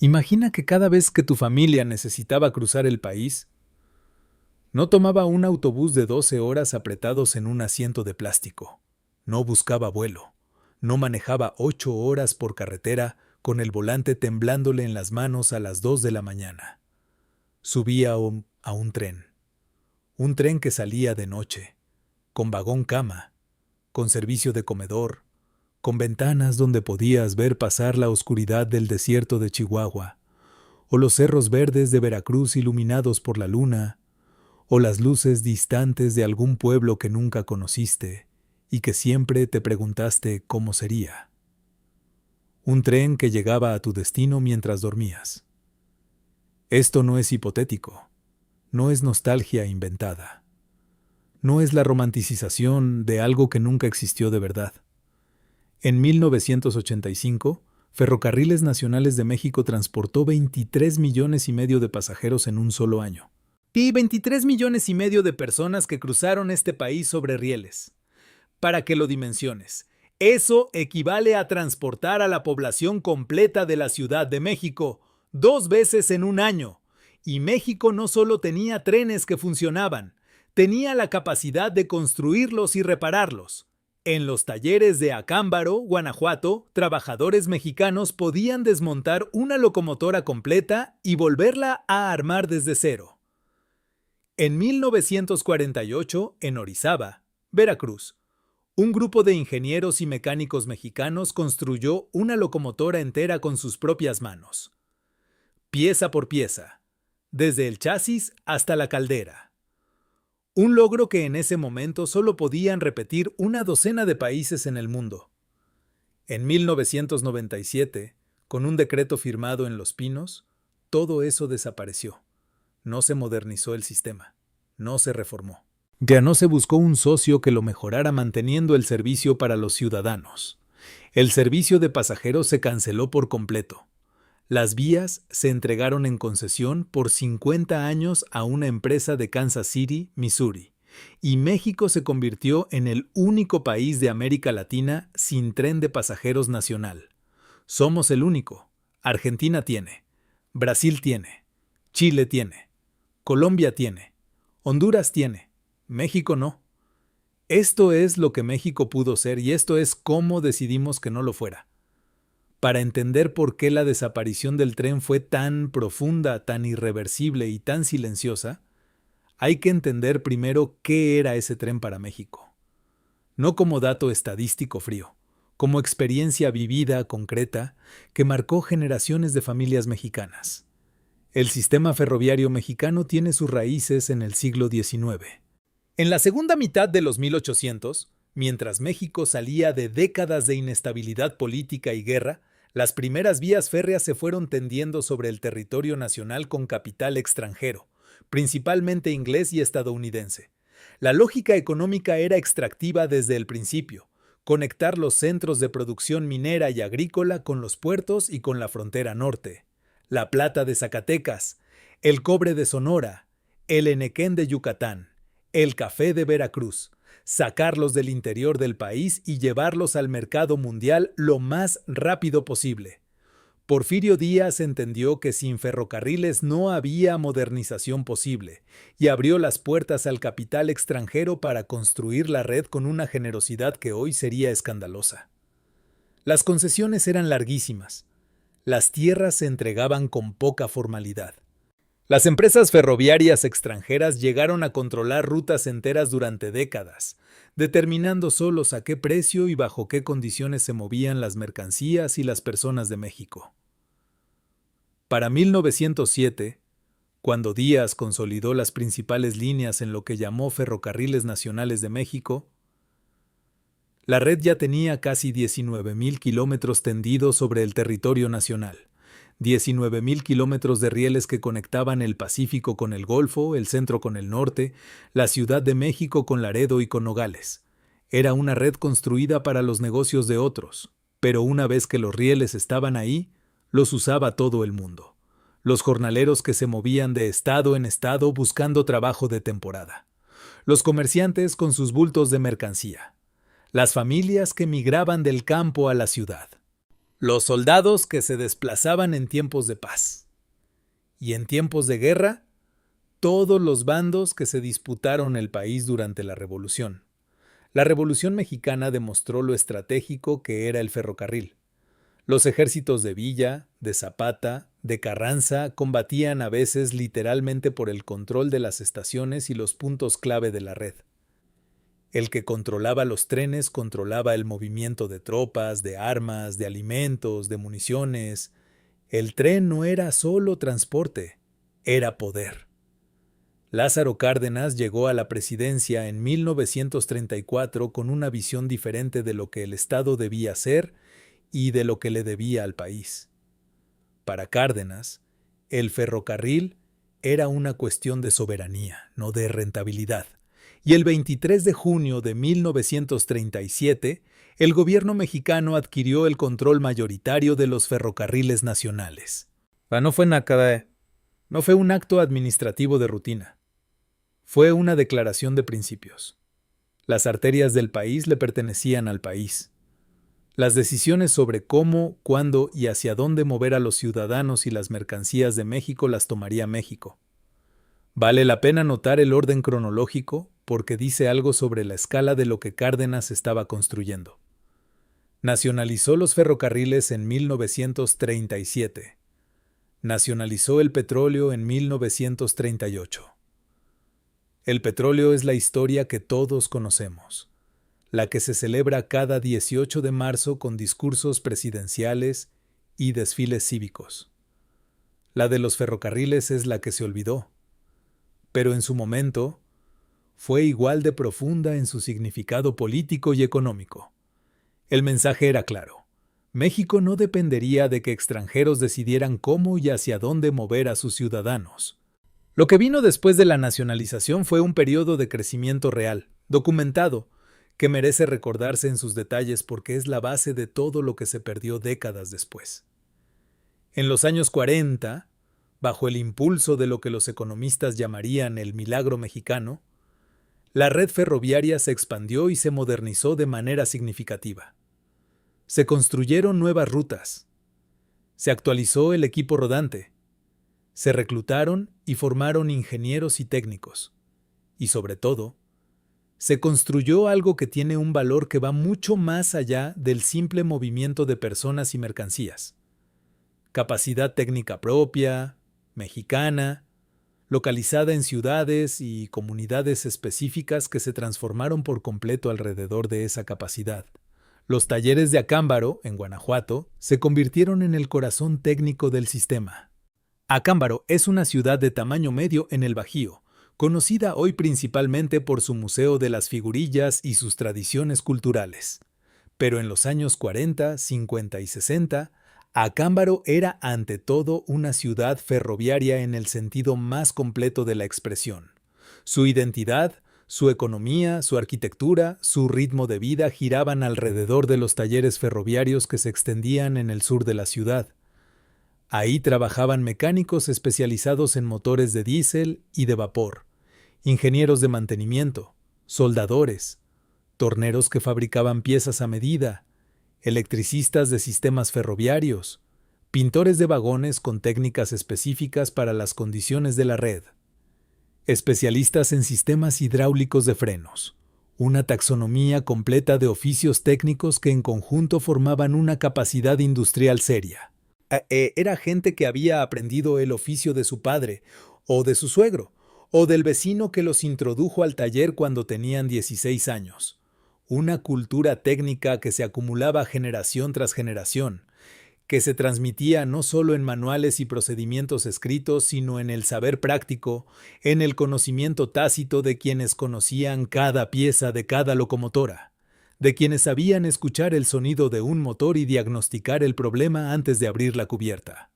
Imagina que cada vez que tu familia necesitaba cruzar el país, no tomaba un autobús de 12 horas apretados en un asiento de plástico, no buscaba vuelo, no manejaba 8 horas por carretera con el volante temblándole en las manos a las 2 de la mañana. Subía a un tren que salía de noche, con vagón cama, con servicio de comedor, con ventanas donde podías ver pasar la oscuridad del desierto de Chihuahua, o los cerros verdes de Veracruz iluminados por la luna, o las luces distantes de algún pueblo que nunca conociste y que siempre te preguntaste cómo sería. Un tren que llegaba a tu destino mientras dormías. Esto no es hipotético, no es nostalgia inventada, no es la romanticización de algo que nunca existió de verdad. En 1985, Ferrocarriles Nacionales de México transportó 23 millones y medio de pasajeros en un solo año. Y 23 millones y medio de personas que cruzaron este país sobre rieles. Para que lo dimensiones, eso equivale a transportar a la población completa de la Ciudad de México 2 veces en un año. Y México no solo tenía trenes que funcionaban, tenía la capacidad de construirlos y repararlos. En los talleres de Acámbaro, Guanajuato, trabajadores mexicanos podían desmontar una locomotora completa y volverla a armar desde cero. En 1948, en Orizaba, Veracruz, un grupo de ingenieros y mecánicos mexicanos construyó una locomotora entera con sus propias manos, pieza por pieza, desde el chasis hasta la caldera. Un logro que en ese momento solo podían repetir una docena de países en el mundo. En 1997, con un decreto firmado en Los Pinos, todo eso desapareció. No se modernizó el sistema, no se reformó. Ya no se buscó un socio que lo mejorara manteniendo el servicio para los ciudadanos. El servicio de pasajeros se canceló por completo. Las vías se entregaron en concesión por 50 años a una empresa de Kansas City, Missouri, y México se convirtió en el único país de América Latina sin tren de pasajeros nacional. Somos el único. Argentina tiene, Brasil tiene, Chile tiene, Colombia tiene, Honduras tiene, México no. Esto es lo que México pudo ser y esto es cómo decidimos que no lo fuera. Para entender por qué la desaparición del tren fue tan profunda, tan irreversible y tan silenciosa, hay que entender primero qué era ese tren para México. No como dato estadístico frío, como experiencia vivida, concreta, que marcó generaciones de familias mexicanas. El sistema ferroviario mexicano tiene sus raíces en el siglo XIX. En la segunda mitad de los 1800, mientras México salía de décadas de inestabilidad política y guerra, las primeras vías férreas se fueron tendiendo sobre el territorio nacional con capital extranjero, principalmente inglés y estadounidense. La lógica económica era extractiva desde el principio, conectar los centros de producción minera y agrícola con los puertos y con la frontera norte, la plata de Zacatecas, el cobre de Sonora, el henequén de Yucatán, el café de Veracruz, sacarlos del interior del país y llevarlos al mercado mundial lo más rápido posible. Porfirio Díaz entendió que sin ferrocarriles no había modernización posible y abrió las puertas al capital extranjero para construir la red con una generosidad que hoy sería escandalosa. Las concesiones eran larguísimas. Las tierras se entregaban con poca formalidad. Las empresas ferroviarias extranjeras llegaron a controlar rutas enteras durante décadas, determinando solos a qué precio y bajo qué condiciones se movían las mercancías y las personas de México. Para 1907, cuando Díaz consolidó las principales líneas en lo que llamó Ferrocarriles Nacionales de México, la red ya tenía casi 19,000 kilómetros tendidos sobre el territorio nacional. 19,000 kilómetros de rieles que conectaban el Pacífico con el Golfo, el centro con el norte, la Ciudad de México con Laredo y con Nogales. Era una red construida para los negocios de otros, pero una vez que los rieles estaban ahí, los usaba todo el mundo. Los jornaleros que se movían de estado en estado buscando trabajo de temporada. Los comerciantes con sus bultos de mercancía. Las familias que migraban del campo a la ciudad. Los soldados que se desplazaban en tiempos de paz. Y en tiempos de guerra, todos los bandos que se disputaron el país durante la Revolución. La Revolución Mexicana demostró lo estratégico que era el ferrocarril. Los ejércitos de Villa, de Zapata, de Carranza combatían a veces literalmente por el control de las estaciones y los puntos clave de la red. El que controlaba los trenes controlaba el movimiento de tropas, de armas, de alimentos, de municiones. El tren no era solo transporte, era poder. Lázaro Cárdenas llegó a la presidencia en 1934 con una visión diferente de lo que el Estado debía ser y de lo que le debía al país. Para Cárdenas, el ferrocarril era una cuestión de soberanía, no de rentabilidad. Y el 23 de junio de 1937, el gobierno mexicano adquirió el control mayoritario de los ferrocarriles nacionales. No fue un acto administrativo de rutina. Fue una declaración de principios. Las arterias del país le pertenecían al país. Las decisiones sobre cómo, cuándo y hacia dónde mover a los ciudadanos y las mercancías de México las tomaría México. Vale la pena notar el orden cronológico porque dice algo sobre la escala de lo que Cárdenas estaba construyendo. Nacionalizó los ferrocarriles en 1937. Nacionalizó el petróleo en 1938. El petróleo es la historia que todos conocemos, la que se celebra cada 18 de marzo con discursos presidenciales y desfiles cívicos. La de los ferrocarriles es la que se olvidó, pero en su momento fue igual de profunda en su significado político y económico. El mensaje era claro. México no dependería de que extranjeros decidieran cómo y hacia dónde mover a sus ciudadanos. Lo que vino después de la nacionalización fue un periodo de crecimiento real, documentado, que merece recordarse en sus detalles porque es la base de todo lo que se perdió décadas después. En los años 40, bajo el impulso de lo que los economistas llamarían el milagro mexicano, la red ferroviaria se expandió y se modernizó de manera significativa. Se construyeron nuevas rutas. Se actualizó el equipo rodante. Se reclutaron y formaron ingenieros y técnicos. Y sobre todo, se construyó algo que tiene un valor que va mucho más allá del simple movimiento de personas y mercancías. Capacidad técnica propia, mexicana, localizada en ciudades y comunidades específicas que se transformaron por completo alrededor de esa capacidad. Los talleres de Acámbaro, en Guanajuato, se convirtieron en el corazón técnico del sistema. Acámbaro es una ciudad de tamaño medio en el Bajío, conocida hoy principalmente por su Museo de las Figurillas y sus tradiciones culturales. Pero en los años 40, 50 y 60, Acámbaro era ante todo una ciudad ferroviaria en el sentido más completo de la expresión. Su identidad, su economía, su arquitectura, su ritmo de vida giraban alrededor de los talleres ferroviarios que se extendían en el sur de la ciudad. Ahí trabajaban mecánicos especializados en motores de diésel y de vapor, ingenieros de mantenimiento, soldadores, torneros que fabricaban piezas a medida, electricistas de sistemas ferroviarios, pintores de vagones con técnicas específicas para las condiciones de la red, especialistas en sistemas hidráulicos de frenos, una taxonomía completa de oficios técnicos que en conjunto formaban una capacidad industrial seria. Era gente que había aprendido el oficio de su padre, o de su suegro, o del vecino que los introdujo al taller cuando tenían 16 años. Una cultura técnica que se acumulaba generación tras generación, que se transmitía no solo en manuales y procedimientos escritos, sino en el saber práctico, en el conocimiento tácito de quienes conocían cada pieza de cada locomotora, de quienes sabían escuchar el sonido de un motor y diagnosticar el problema antes de abrir la cubierta.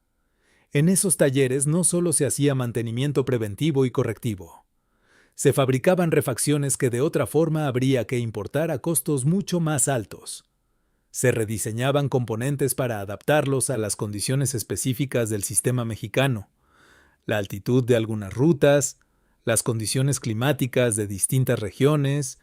En esos talleres no solo se hacía mantenimiento preventivo y correctivo. Se fabricaban refacciones que de otra forma habría que importar a costos mucho más altos. Se rediseñaban componentes para adaptarlos a las condiciones específicas del sistema mexicano, la altitud de algunas rutas, las condiciones climáticas de distintas regiones,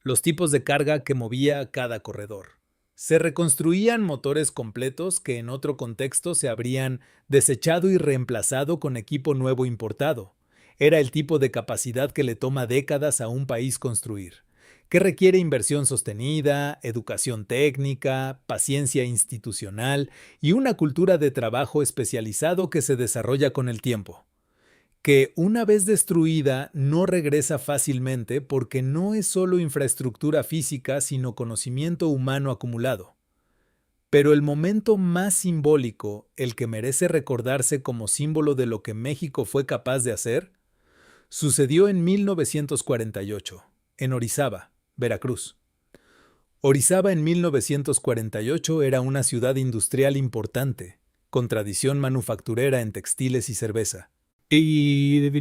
los tipos de carga que movía cada corredor. Se reconstruían motores completos que en otro contexto se habrían desechado y reemplazado con equipo nuevo importado. Era el tipo de capacidad que le toma décadas a un país construir, que requiere inversión sostenida, educación técnica, paciencia institucional y una cultura de trabajo especializado que se desarrolla con el tiempo, que una vez destruida no regresa fácilmente porque no es solo infraestructura física, sino conocimiento humano acumulado. Pero el momento más simbólico, el que merece recordarse como símbolo de lo que México fue capaz de hacer, sucedió en 1948, en Orizaba, Veracruz. Orizaba en 1948 era una ciudad industrial importante, con tradición manufacturera en textiles y cerveza. Y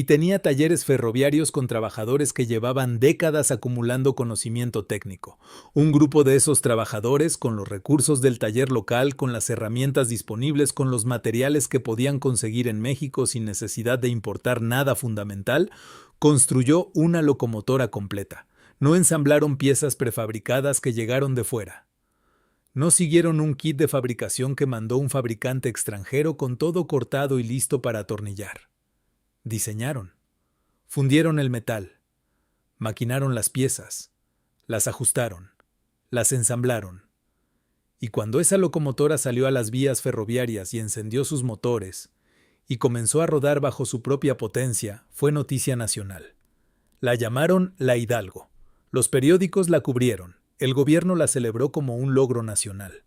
tenía talleres ferroviarios con trabajadores que llevaban décadas acumulando conocimiento técnico. Un grupo de esos trabajadores, con los recursos del taller local, con las herramientas disponibles, con los materiales que podían conseguir en México sin necesidad de importar nada fundamental, construyó una locomotora completa. No ensamblaron piezas prefabricadas que llegaron de fuera. No siguieron un kit de fabricación que mandó un fabricante extranjero con todo cortado y listo para atornillar. Diseñaron, fundieron el metal, maquinaron las piezas, las ajustaron, las ensamblaron. Y cuando esa locomotora salió a las vías ferroviarias y encendió sus motores, y comenzó a rodar bajo su propia potencia, fue noticia nacional. La llamaron la Hidalgo. Los periódicos la cubrieron. El gobierno la celebró como un logro nacional.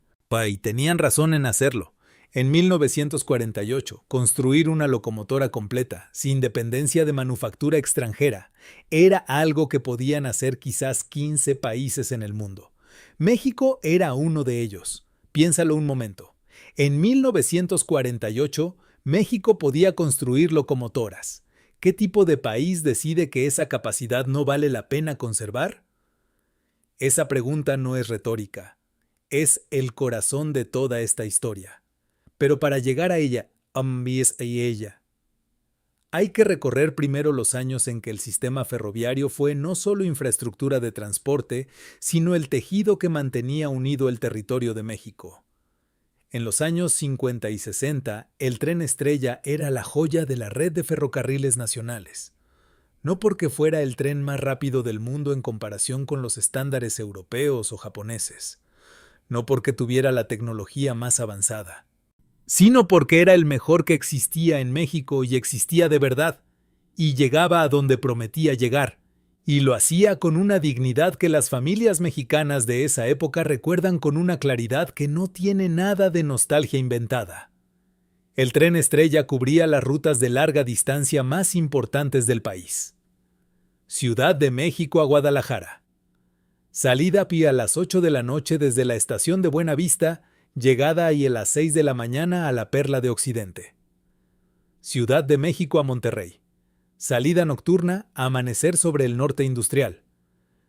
Y tenían razón en hacerlo. En 1948, construir una locomotora completa, sin dependencia de manufactura extranjera, era algo que podían hacer quizás 15 países en el mundo. México era uno de ellos. Piénsalo un momento. En 1948, México podía construir locomotoras. ¿Qué tipo de país decide que esa capacidad no vale la pena conservar? Esa pregunta no es retórica. Es el corazón de toda esta historia. Pero para llegar a ella, hay que recorrer primero los años en que el sistema ferroviario fue no solo infraestructura de transporte, sino el tejido que mantenía unido el territorio de México. En los años 50 y 60, el tren estrella era la joya de la red de ferrocarriles nacionales. No porque fuera el tren más rápido del mundo en comparación con los estándares europeos o japoneses, no porque tuviera la tecnología más avanzada, sino porque era el mejor que existía en México y existía de verdad, y llegaba a donde prometía llegar, y lo hacía con una dignidad que las familias mexicanas de esa época recuerdan con una claridad que no tiene nada de nostalgia inventada. El tren estrella cubría las rutas de larga distancia más importantes del país. Ciudad de México a Guadalajara. Salida a las 8 de la noche desde la estación de Buenavista, llegada ahí a las 6 de la mañana a la Perla de Occidente. Ciudad de México a Monterrey. Salida nocturna, amanecer sobre el norte industrial.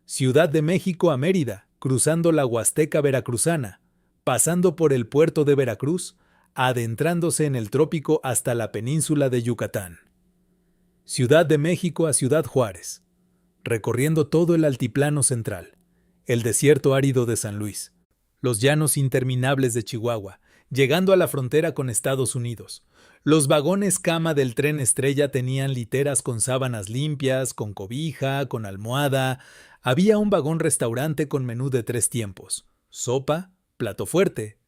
Ciudad de México a Mérida, cruzando la Huasteca veracruzana, pasando por el puerto de Veracruz, adentrándose en el trópico hasta la península de Yucatán. Ciudad de México a Ciudad Juárez, recorriendo todo el altiplano central, el desierto árido de San Luis, los llanos interminables de Chihuahua, llegando a la frontera con Estados Unidos. Los vagones cama del tren estrella tenían literas con sábanas limpias, con cobija, con almohada. Había un vagón restaurante con menú de 3 tiempos: sopa, plato fuerte,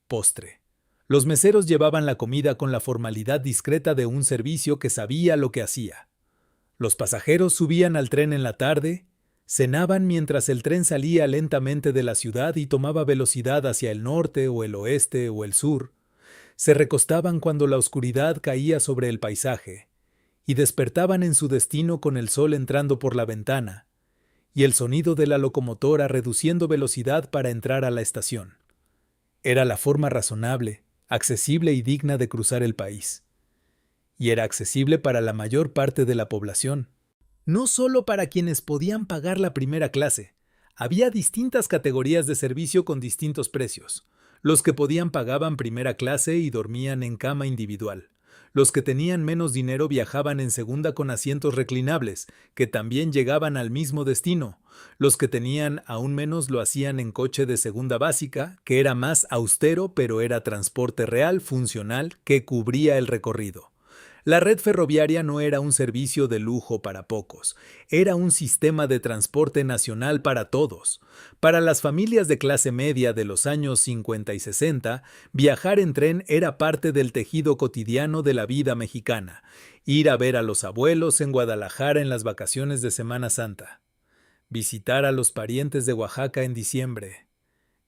postre. Los meseros llevaban la comida con la formalidad discreta de un servicio que sabía lo que hacía. Los pasajeros subían al tren en la tarde, cenaban mientras el tren salía lentamente de la ciudad y tomaba velocidad hacia el norte o el oeste o el sur. Se recostaban cuando la oscuridad caía sobre el paisaje y despertaban en su destino con el sol entrando por la ventana y el sonido de la locomotora reduciendo velocidad para entrar a la estación. Era la forma razonable, accesible y digna de cruzar el país. Y era accesible para la mayor parte de la población. No solo para quienes podían pagar la primera clase. Había distintas categorías de servicio con distintos precios. Los que podían pagaban primera clase y dormían en cama individual. Los que tenían menos dinero viajaban en segunda con asientos reclinables, que también llegaban al mismo destino. Los que tenían aún menos lo hacían en coche de segunda básica, que era más austero, pero era transporte real, funcional, que cubría el recorrido. La red ferroviaria no era un servicio de lujo para pocos, era un sistema de transporte nacional para todos. Para las familias de clase media de los años 50 y 60, viajar en tren era parte del tejido cotidiano de la vida mexicana. Ir a ver a los abuelos en Guadalajara en las vacaciones de Semana Santa. Visitar a los parientes de Oaxaca en diciembre.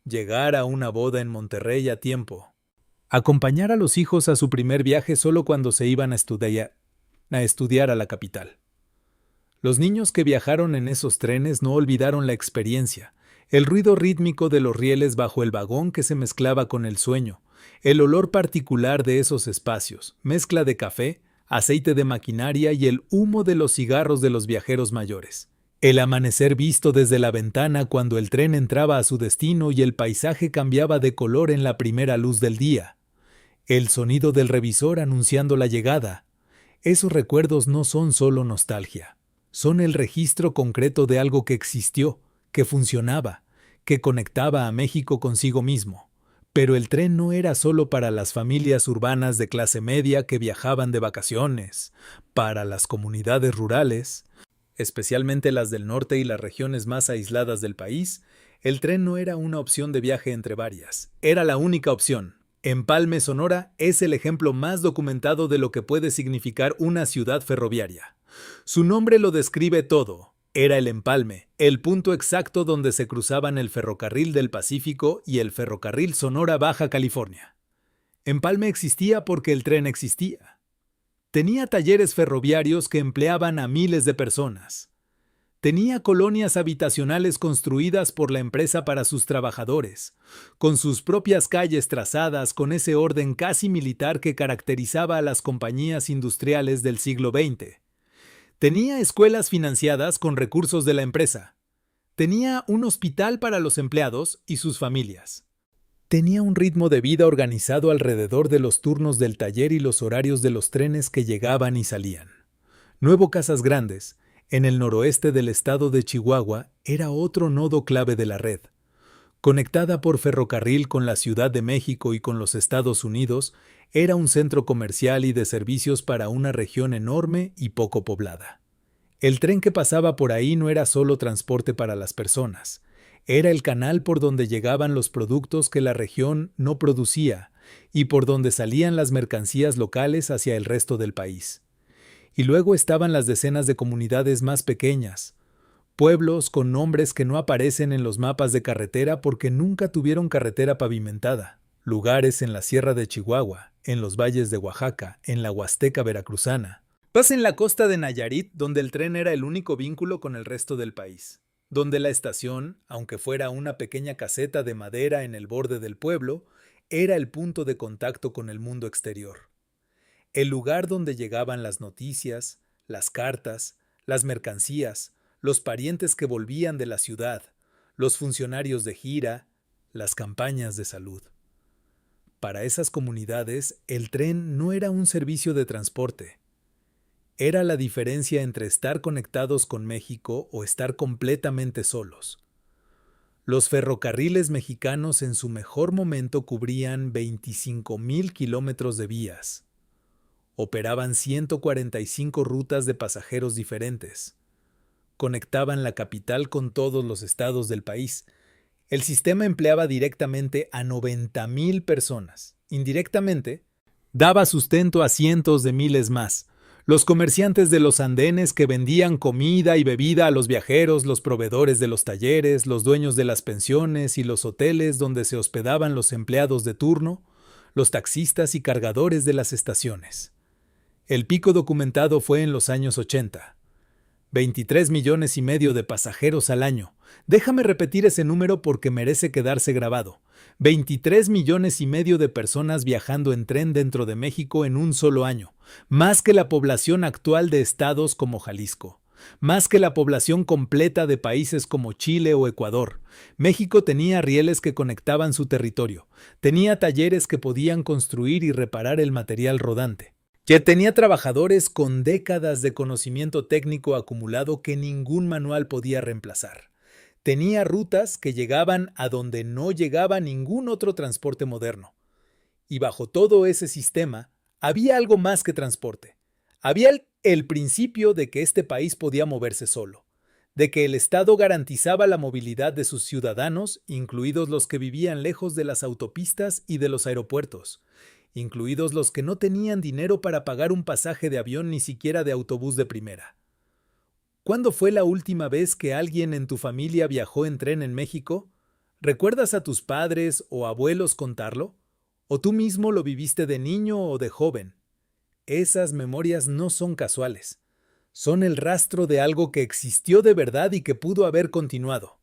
Llegar a una boda en Monterrey a tiempo. Acompañar a los hijos a su primer viaje solo cuando se iban a estudiar a la capital. Los niños que viajaron en esos trenes no olvidaron la experiencia, el ruido rítmico de los rieles bajo el vagón que se mezclaba con el sueño, el olor particular de esos espacios, mezcla de café, aceite de maquinaria y el humo de los cigarros de los viajeros mayores. El amanecer visto desde la ventana cuando el tren entraba a su destino y el paisaje cambiaba de color en la primera luz del día. El sonido del revisor anunciando la llegada. Esos recuerdos no son solo nostalgia, son el registro concreto de algo que existió, que funcionaba, que conectaba a México consigo mismo. Pero el tren no era solo para las familias urbanas de clase media que viajaban de vacaciones, para las comunidades rurales, especialmente las del norte y las regiones más aisladas del país, el tren no era una opción de viaje entre varias, era la única opción. Empalme, Sonora, es el ejemplo más documentado de lo que puede significar una ciudad ferroviaria. Su nombre lo describe todo. Era el empalme, el punto exacto donde se cruzaban el ferrocarril del Pacífico y el ferrocarril Sonora-Baja California. Empalme existía porque el tren existía. Tenía talleres ferroviarios que empleaban a miles de personas. Tenía colonias habitacionales construidas por la empresa para sus trabajadores, con sus propias calles trazadas con ese orden casi militar que caracterizaba a las compañías industriales del siglo XX. Tenía escuelas financiadas con recursos de la empresa. Tenía un hospital para los empleados y sus familias. Tenía un ritmo de vida organizado alrededor de los turnos del taller y los horarios de los trenes que llegaban y salían. Nuevo Casas Grandes, en el noroeste del estado de Chihuahua, era otro nodo clave de la red. Conectada por ferrocarril con la Ciudad de México y con los Estados Unidos, era un centro comercial y de servicios para una región enorme y poco poblada. El tren que pasaba por ahí no era solo transporte para las personas, era el canal por donde llegaban los productos que la región no producía y por donde salían las mercancías locales hacia el resto del país. Y luego estaban las decenas de comunidades más pequeñas, pueblos con nombres que no aparecen en los mapas de carretera porque nunca tuvieron carretera pavimentada, lugares en la Sierra de Chihuahua, en los valles de Oaxaca, en la Huasteca veracruzana. Pasa en la costa de Nayarit, donde el tren era el único vínculo con el resto del país, donde la estación, aunque fuera una pequeña caseta de madera en el borde del pueblo, era el punto de contacto con el mundo exterior. El lugar donde llegaban las noticias, las cartas, las mercancías, los parientes que volvían de la ciudad, los funcionarios de gira, las campañas de salud. Para esas comunidades, el tren no era un servicio de transporte. Era la diferencia entre estar conectados con México o estar completamente solos. Los ferrocarriles mexicanos en su mejor momento cubrían 25,000 kilómetros de vías. Operaban 145 rutas de pasajeros diferentes. Conectaban la capital con todos los estados del país. El sistema empleaba directamente a 90,000 personas. Indirectamente, daba sustento a cientos de miles más. Los comerciantes de los andenes que vendían comida y bebida a los viajeros, los proveedores de los talleres, los dueños de las pensiones y los hoteles donde se hospedaban los empleados de turno, los taxistas y cargadores de las estaciones. El pico documentado fue en los años 80. 23,5 millones de pasajeros al año. Déjame repetir ese número porque merece quedarse grabado. 23,5 millones de personas viajando en tren dentro de México en un solo año. Más que la población actual de estados como Jalisco. Más que la población completa de países como Chile o Ecuador. México tenía rieles que conectaban su territorio. Tenía talleres que podían construir y reparar el material rodante. que tenía trabajadores con décadas de conocimiento técnico acumulado que ningún manual podía reemplazar. Tenía rutas que llegaban a donde no llegaba ningún otro transporte moderno. Y bajo todo ese sistema, había algo más que transporte. Había el principio de que este país podía moverse solo, de que el Estado garantizaba la movilidad de sus ciudadanos, incluidos los que vivían lejos de las autopistas y de los aeropuertos, incluidos los que no tenían dinero para pagar un pasaje de avión ni siquiera de autobús de primera. ¿Cuándo fue la última vez que alguien en tu familia viajó en tren en México? ¿Recuerdas a tus padres o abuelos contarlo? ¿O tú mismo lo viviste de niño o de joven? Esas memorias no son casuales. Son el rastro de algo que existió de verdad y que pudo haber continuado.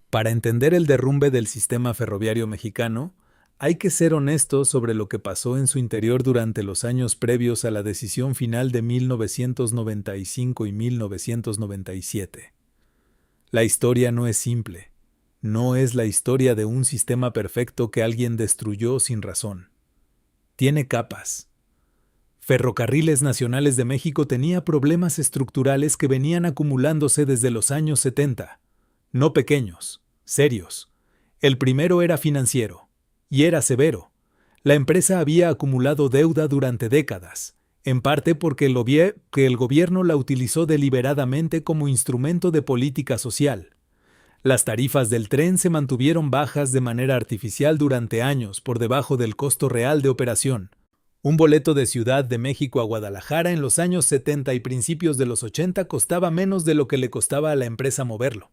Para entender el derrumbe del sistema ferroviario mexicano, hay que ser honestos sobre lo que pasó en su interior durante los años previos a la decisión final de 1995 y 1997. La historia no es simple. No es la historia de un sistema perfecto que alguien destruyó sin razón. Tiene capas. Ferrocarriles Nacionales de México tenía problemas estructurales que venían acumulándose desde los años 70. No pequeños, serios. El primero era financiero, y era severo. La empresa había acumulado deuda durante décadas, en parte porque el gobierno la utilizó deliberadamente como instrumento de política social. Las tarifas del tren se mantuvieron bajas de manera artificial durante años por debajo del costo real de operación. Un boleto de Ciudad de México a Guadalajara en los años 70 y principios de los 80 costaba menos de lo que le costaba a la empresa moverlo.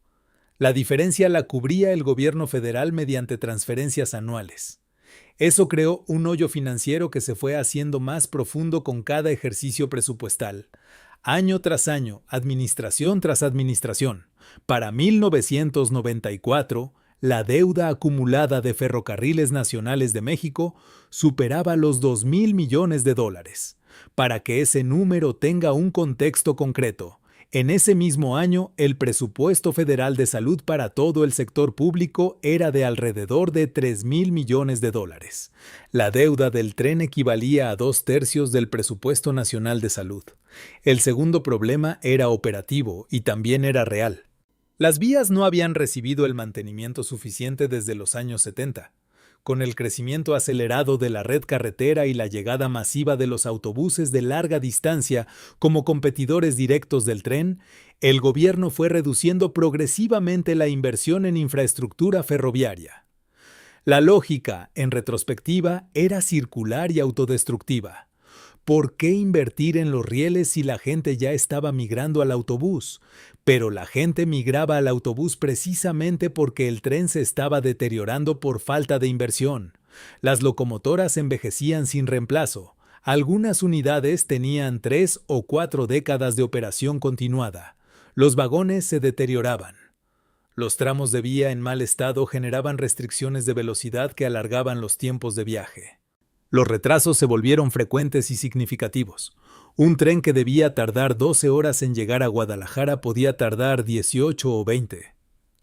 La diferencia la cubría el gobierno federal mediante transferencias anuales. Eso creó un hoyo financiero que se fue haciendo más profundo con cada ejercicio presupuestal. Año tras año, administración tras administración. Para 1994, la deuda acumulada de Ferrocarriles Nacionales de México superaba los $2,000 millones. Para que ese número tenga un contexto concreto, en ese mismo año, el presupuesto federal de salud para todo el sector público era de alrededor de $3,000 millones. La deuda del tren equivalía a 2/3 del presupuesto nacional de salud. El segundo problema era operativo y también era real. Las vías no habían recibido el mantenimiento suficiente desde los años 70. Con el crecimiento acelerado de la red carretera y la llegada masiva de los autobuses de larga distancia como competidores directos del tren, el gobierno fue reduciendo progresivamente la inversión en infraestructura ferroviaria. La lógica, en retrospectiva, era circular y autodestructiva. ¿Por qué invertir en los rieles si la gente ya estaba migrando al autobús? Pero la gente migraba al autobús precisamente porque el tren se estaba deteriorando por falta de inversión. Las locomotoras envejecían sin reemplazo. Algunas unidades tenían 3 o 4 décadas de operación continuada. Los vagones se deterioraban. Los tramos de vía en mal estado generaban restricciones de velocidad que alargaban los tiempos de viaje. Los retrasos se volvieron frecuentes y significativos. Un tren que debía tardar 12 horas en llegar a Guadalajara podía tardar 18 o 20.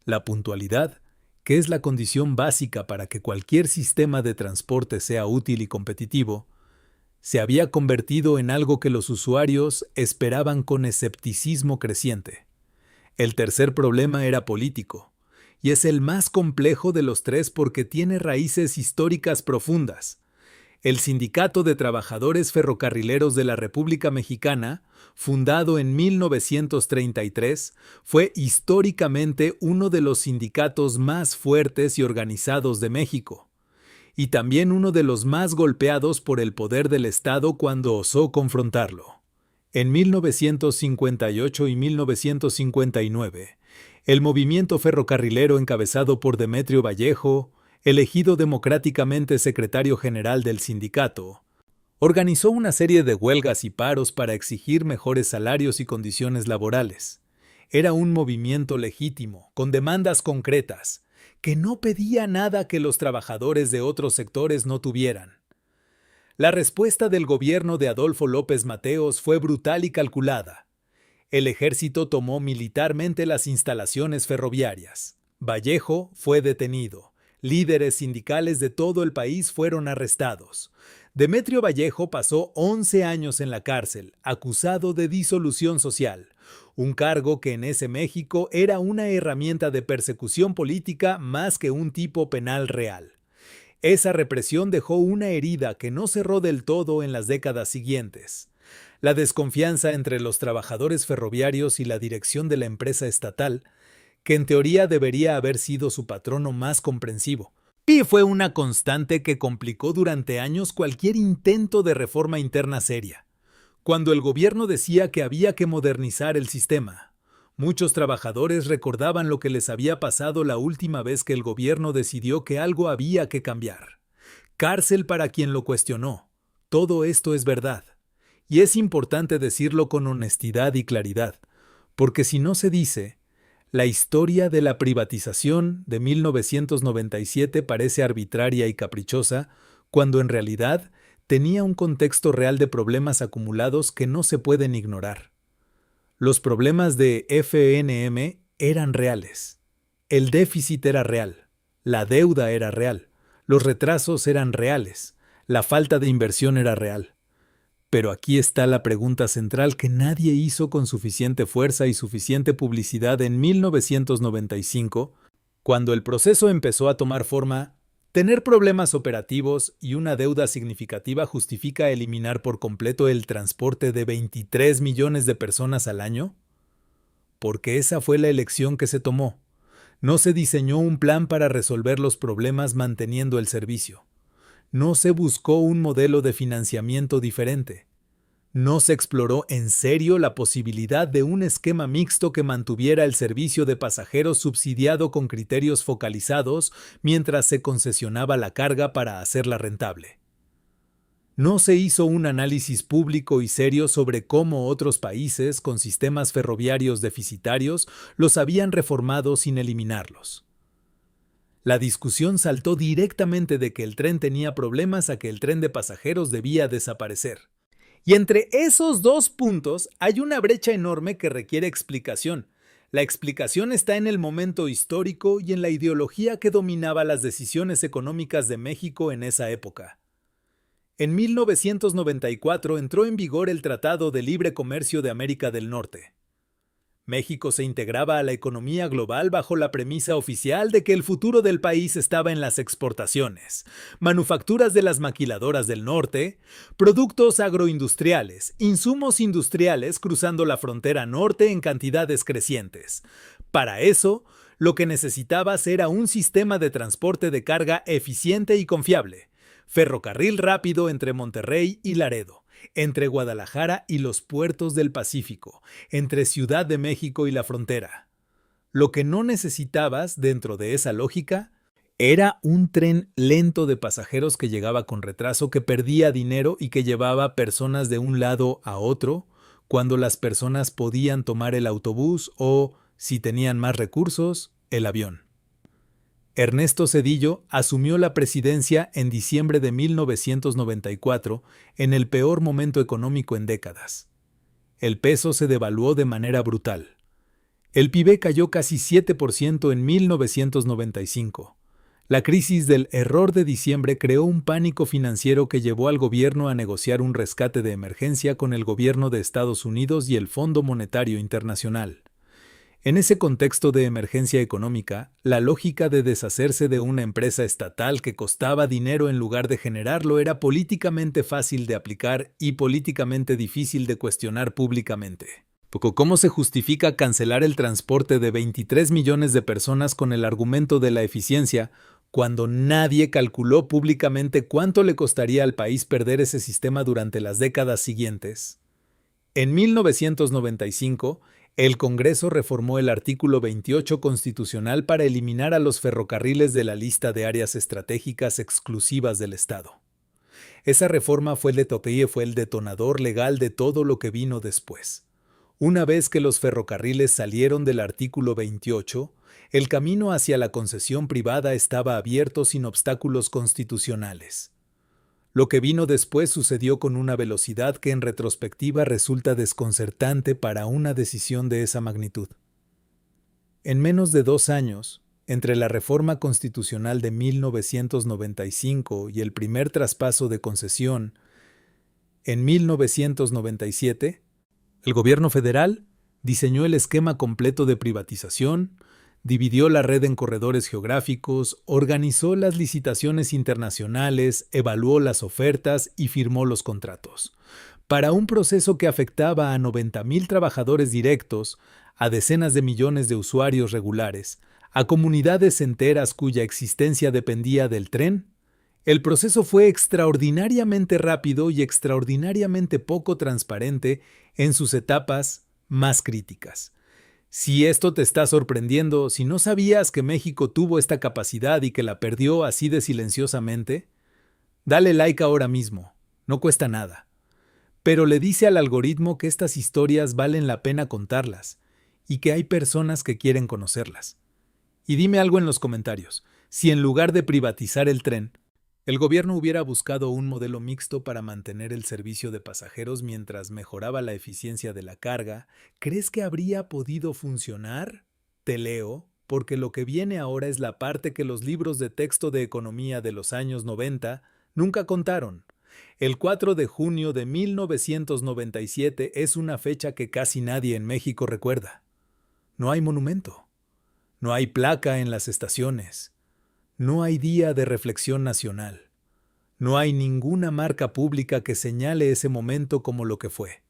La puntualidad, que es la condición básica para que cualquier sistema de transporte sea útil y competitivo, se había convertido en algo que los usuarios esperaban con escepticismo creciente. El tercer problema era político, y es el más complejo de los tres porque tiene raíces históricas profundas. El Sindicato de Trabajadores Ferrocarrileros de la República Mexicana, fundado en 1933, fue históricamente uno de los sindicatos más fuertes y organizados de México, y también uno de los más golpeados por el poder del Estado cuando osó confrontarlo. En 1958 y 1959, el movimiento ferrocarrilero encabezado por Demetrio Vallejo, elegido democráticamente secretario general del sindicato, organizó una serie de huelgas y paros para exigir mejores salarios y condiciones laborales. Era un movimiento legítimo, con demandas concretas, que no pedía nada que los trabajadores de otros sectores no tuvieran. La respuesta del gobierno de Adolfo López Mateos fue brutal y calculada. El ejército tomó militarmente las instalaciones ferroviarias. Vallejo fue detenido. Líderes sindicales de todo el país fueron arrestados. Demetrio Vallejo pasó 11 años en la cárcel, acusado de disolución social, un cargo que en ese México era una herramienta de persecución política más que un tipo penal real. Esa represión dejó una herida que no cerró del todo en las décadas siguientes. La desconfianza entre los trabajadores ferroviarios y la dirección de la empresa estatal, que en teoría debería haber sido su patrono más comprensivo, y fue una constante que complicó durante años cualquier intento de reforma interna seria. Cuando el gobierno decía que había que modernizar el sistema, muchos trabajadores recordaban lo que les había pasado la última vez que el gobierno decidió que algo había que cambiar. Cárcel para quien lo cuestionó. Todo esto es verdad. Y es importante decirlo con honestidad y claridad, porque si no se dice, la historia de la privatización de 1997 parece arbitraria y caprichosa, cuando en realidad tenía un contexto real de problemas acumulados que no se pueden ignorar. Los problemas de FNM eran reales. El déficit era real. La deuda era real. Los retrasos eran reales. La falta de inversión era real. Pero aquí está la pregunta central que nadie hizo con suficiente fuerza y suficiente publicidad en 1995, cuando el proceso empezó a tomar forma. ¿Tener problemas operativos y una deuda significativa justifica eliminar por completo el transporte de 23 millones de personas al año? Porque esa fue la elección que se tomó. No se diseñó un plan para resolver los problemas manteniendo el servicio. No se buscó un modelo de financiamiento diferente. No se exploró en serio la posibilidad de un esquema mixto que mantuviera el servicio de pasajeros subsidiado con criterios focalizados mientras se concesionaba la carga para hacerla rentable. No se hizo un análisis público y serio sobre cómo otros países con sistemas ferroviarios deficitarios los habían reformado sin eliminarlos. La discusión saltó directamente de que el tren tenía problemas a que el tren de pasajeros debía desaparecer. Y entre esos dos puntos hay una brecha enorme que requiere explicación. La explicación está en el momento histórico y en la ideología que dominaba las decisiones económicas de México en esa época. En 1994 entró en vigor el Tratado de Libre Comercio de América del Norte. México se integraba a la economía global bajo la premisa oficial de que el futuro del país estaba en las exportaciones, manufacturas de las maquiladoras del norte, productos agroindustriales, insumos industriales cruzando la frontera norte en cantidades crecientes. Para eso, lo que necesitabas era un sistema de transporte de carga eficiente y confiable, ferrocarril rápido entre Monterrey y Laredo, entre Guadalajara y los puertos del Pacífico, entre Ciudad de México y la frontera. Lo que no necesitabas, dentro de esa lógica, era un tren lento de pasajeros que llegaba con retraso, que perdía dinero y que llevaba personas de un lado a otro, cuando las personas podían tomar el autobús o, si tenían más recursos, el avión. Ernesto Zedillo asumió la presidencia en diciembre de 1994, en el peor momento económico en décadas. El peso se devaluó de manera brutal. El PIB cayó casi 7% en 1995. La crisis del error de diciembre creó un pánico financiero que llevó al gobierno a negociar un rescate de emergencia con el gobierno de Estados Unidos y el Fondo Monetario Internacional. En ese contexto de emergencia económica, la lógica de deshacerse de una empresa estatal que costaba dinero en lugar de generarlo era políticamente fácil de aplicar y políticamente difícil de cuestionar públicamente. ¿Cómo se justifica cancelar el transporte de 23 millones de personas con el argumento de la eficiencia, cuando nadie calculó públicamente cuánto le costaría al país perder ese sistema durante las décadas siguientes? En 1995, el Congreso reformó el artículo 28 constitucional para eliminar a los ferrocarriles de la lista de áreas estratégicas exclusivas del Estado. Esa reforma fue el detonador legal de todo lo que vino después. Una vez que los ferrocarriles salieron del artículo 28, el camino hacia la concesión privada estaba abierto sin obstáculos constitucionales. Lo que vino después sucedió con una velocidad que en retrospectiva resulta desconcertante para una decisión de esa magnitud. En menos de 2 años, Entre la reforma constitucional de 1995 y el primer traspaso de concesión en 1997, el gobierno federal diseñó el esquema completo de privatización, dividió la red en corredores geográficos, organizó las licitaciones internacionales, evaluó las ofertas y firmó los contratos. Para un proceso que afectaba a 90,000 trabajadores directos, a decenas de millones de usuarios regulares, a comunidades enteras cuya existencia dependía del tren, el proceso fue extraordinariamente rápido y extraordinariamente poco transparente en sus etapas más críticas. Si esto te está sorprendiendo, si no sabías que México tuvo esta capacidad y que la perdió así de silenciosamente, dale like ahora mismo, no cuesta nada. Pero le dice al algoritmo que estas historias valen la pena contarlas y que hay personas que quieren conocerlas. Y dime algo en los comentarios, si en lugar de privatizar el tren, el gobierno hubiera buscado un modelo mixto para mantener el servicio de pasajeros mientras mejoraba la eficiencia de la carga, ¿crees que habría podido funcionar? Te leo, porque lo que viene ahora es la parte que los libros de texto de economía de los años 90 nunca contaron. El 4 de junio de 1997 es una fecha que casi nadie en México recuerda. No hay monumento. No hay placa en las estaciones. No hay día de reflexión nacional. No hay ninguna marca pública que señale ese momento como lo que fue.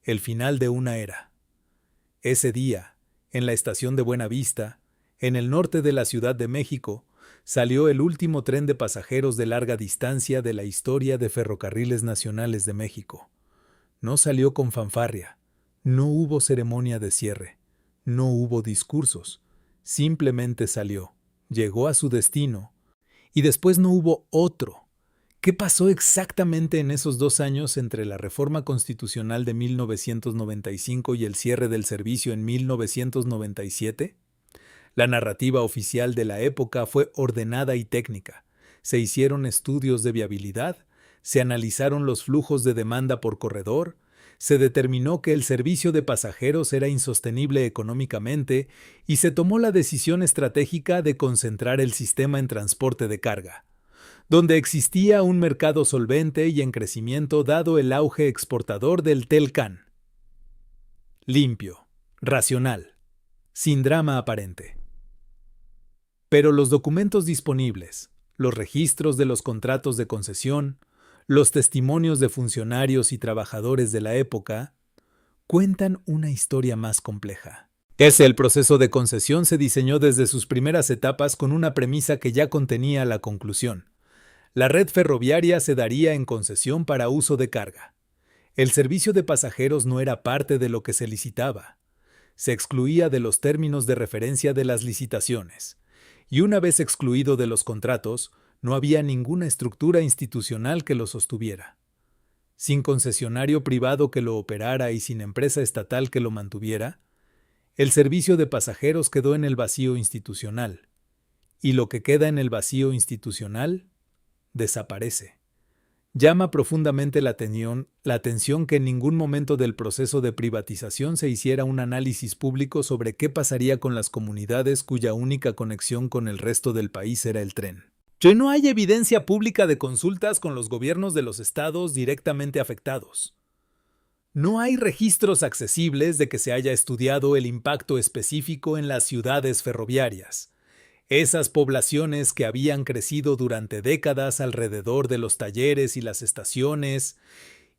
El final de una era. Ese día, en la estación de Buenavista, en el norte de la Ciudad de México, salió el último tren de pasajeros de larga distancia de la historia de Ferrocarriles Nacionales de México. No salió con fanfarria, no hubo ceremonia de cierre, no hubo discursos, simplemente salió, llegó a su destino, y después no hubo otro. ¿Qué pasó exactamente en esos 2 años entre la reforma constitucional de 1995 y el cierre del servicio en 1997? La narrativa oficial de la época fue ordenada y técnica. Se hicieron estudios de viabilidad, se analizaron los flujos de demanda por corredor, se determinó que el servicio de pasajeros era insostenible económicamente y se tomó la decisión estratégica de concentrar el sistema en transporte de carga, donde existía un mercado solvente y en crecimiento dado el auge exportador del Telcan. Limpio, racional, sin drama aparente. Pero los documentos disponibles, los registros de los contratos de concesión, los testimonios de funcionarios y trabajadores de la época, cuentan una historia más compleja. El proceso de concesión se diseñó desde sus primeras etapas con una premisa que ya contenía la conclusión. La red ferroviaria se daría en concesión para uso de carga. El servicio de pasajeros no era parte de lo que se licitaba. Se excluía de los términos de referencia de las licitaciones. Y una vez excluido de los contratos, no había ninguna estructura institucional que lo sostuviera. Sin concesionario privado que lo operara y sin empresa estatal que lo mantuviera, el servicio de pasajeros quedó en el vacío institucional. Y lo que queda en el vacío institucional desaparece. Llama profundamente la atención que en ningún momento del proceso de privatización se hiciera un análisis público sobre qué pasaría con las comunidades cuya única conexión con el resto del país era el tren. No hay evidencia pública de consultas con los gobiernos de los estados directamente afectados. No hay registros accesibles de que se haya estudiado el impacto específico en las ciudades ferroviarias. Esas poblaciones que habían crecido durante décadas alrededor de los talleres y las estaciones,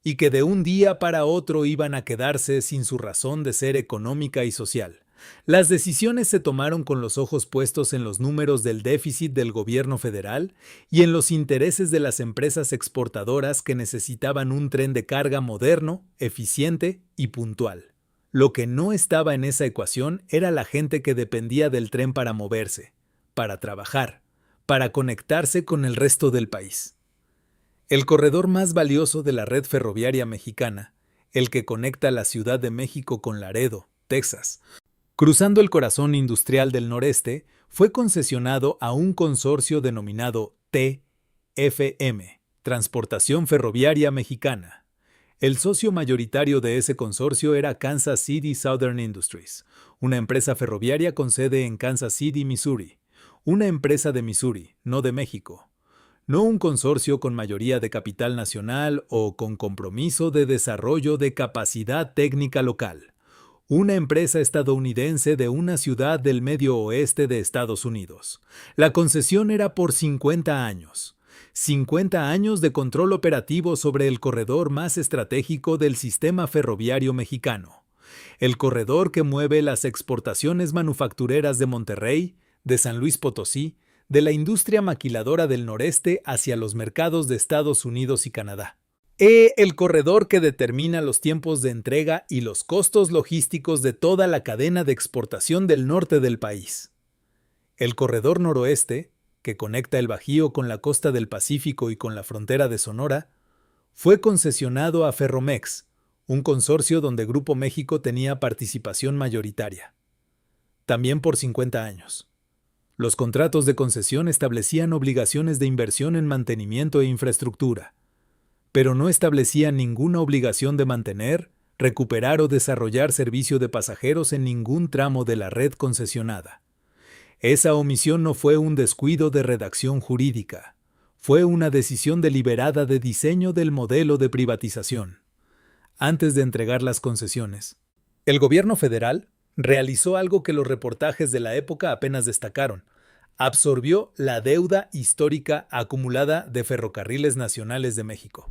y que de un día para otro iban a quedarse sin su razón de ser económica y social. Las decisiones se tomaron con los ojos puestos en los números del déficit del gobierno federal y en los intereses de las empresas exportadoras que necesitaban un tren de carga moderno, eficiente y puntual. Lo que no estaba en esa ecuación era la gente que dependía del tren para moverse, para trabajar, para conectarse con el resto del país. El corredor más valioso de la red ferroviaria mexicana, el que conecta la Ciudad de México con Laredo, Texas, cruzando el corazón industrial del noreste, fue concesionado a un consorcio denominado TFM, Transportación Ferroviaria Mexicana. El socio mayoritario de ese consorcio era Kansas City Southern Industries, una empresa ferroviaria con sede en Kansas City, Missouri. una empresa de Missouri, no de México. No un consorcio con mayoría de capital nacional o con compromiso de desarrollo de capacidad técnica local. Una empresa estadounidense de una ciudad del medio oeste de Estados Unidos. La concesión era por 50 años. 50 años de control operativo sobre el corredor más estratégico del sistema ferroviario mexicano. El corredor que mueve las exportaciones manufactureras de Monterrey, de San Luis Potosí, de la industria maquiladora del noreste hacia los mercados de Estados Unidos y Canadá. El corredor que determina los tiempos de entrega y los costos logísticos de toda la cadena de exportación del norte del país. El corredor noroeste, que conecta el Bajío con la costa del Pacífico y con la frontera de Sonora, fue concesionado a Ferromex, un consorcio donde Grupo México tenía participación mayoritaria. También por 50 años. Los contratos de concesión establecían obligaciones de inversión en mantenimiento e infraestructura, pero no establecían ninguna obligación de mantener, recuperar o desarrollar servicio de pasajeros en ningún tramo de la red concesionada. Esa omisión no fue un descuido de redacción jurídica, fue una decisión deliberada de diseño del modelo de privatización. Antes de entregar las concesiones, el gobierno federal realizó algo que los reportajes de la época apenas destacaron. Absorbió la deuda histórica acumulada de Ferrocarriles Nacionales de México.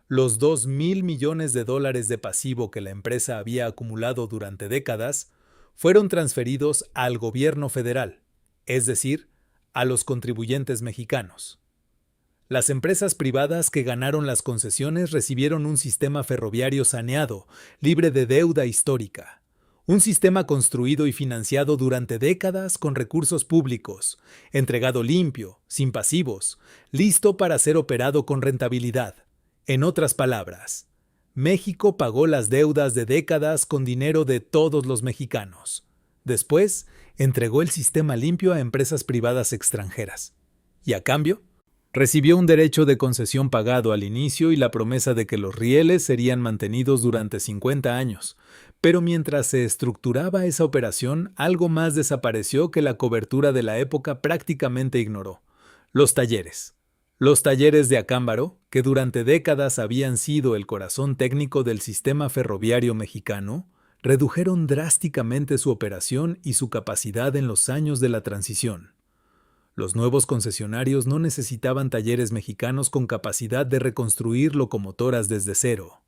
Los $2,000 millones de pasivo que la empresa había acumulado durante décadas fueron transferidos al gobierno federal, es decir, a los contribuyentes mexicanos. Las empresas privadas que ganaron las concesiones recibieron un sistema ferroviario saneado, libre de deuda histórica. Un sistema construido y financiado durante décadas con recursos públicos, entregado limpio, sin pasivos, listo para ser operado con rentabilidad. En otras palabras, México pagó las deudas de décadas con dinero de todos los mexicanos. Después, entregó el sistema limpio a empresas privadas extranjeras. Y a cambio, recibió un derecho de concesión pagado al inicio y la promesa de que los rieles serían mantenidos durante 50 años. Pero mientras se estructuraba esa operación, algo más desapareció que la cobertura de la época prácticamente ignoró: los talleres. Los talleres de Acámbaro, que durante décadas habían sido el corazón técnico del sistema ferroviario mexicano, redujeron drásticamente su operación y su capacidad en los años de la transición. Los nuevos concesionarios no necesitaban talleres mexicanos con capacidad de reconstruir locomotoras desde cero.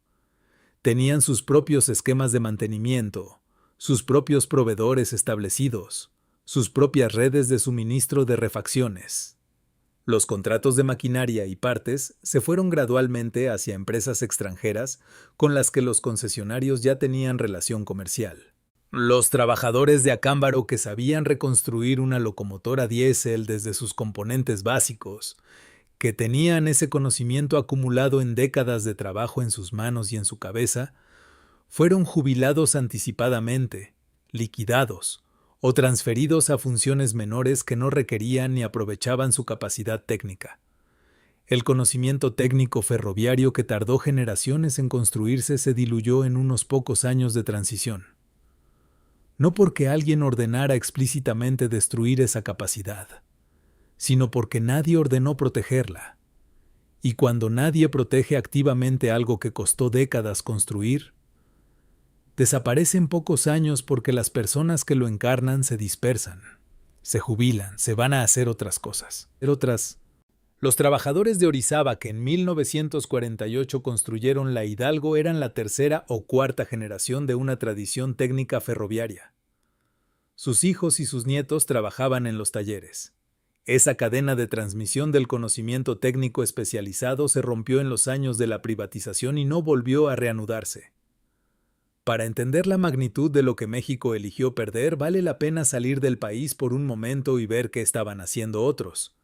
Tenían sus propios esquemas de mantenimiento, sus propios proveedores establecidos, sus propias redes de suministro de refacciones. Los contratos de maquinaria y partes se fueron gradualmente hacia empresas extranjeras con las que los concesionarios ya tenían relación comercial. Los trabajadores de Acámbaro que sabían reconstruir una locomotora diésel desde sus componentes básicos, que tenían ese conocimiento acumulado en décadas de trabajo en sus manos y en su cabeza, fueron jubilados anticipadamente, liquidados o transferidos a funciones menores que no requerían ni aprovechaban su capacidad técnica. El conocimiento técnico ferroviario que tardó generaciones en construirse se diluyó en unos pocos años de transición. No porque alguien ordenara explícitamente destruir esa capacidad, sino porque nadie ordenó protegerla. Y cuando nadie protege activamente algo que costó décadas construir, desaparece en pocos años porque las personas que lo encarnan se dispersan, se jubilan, se van a hacer otras cosas. Los trabajadores de Orizaba que en 1948 construyeron la Hidalgo eran la tercera o cuarta generación de una tradición técnica ferroviaria. Sus hijos y sus nietos trabajaban en los talleres. Esa cadena de transmisión del conocimiento técnico especializado se rompió en los años de la privatización y no volvió a reanudarse. Para entender la magnitud de lo que México eligió perder, vale la pena salir del país por un momento y ver qué estaban haciendo otros.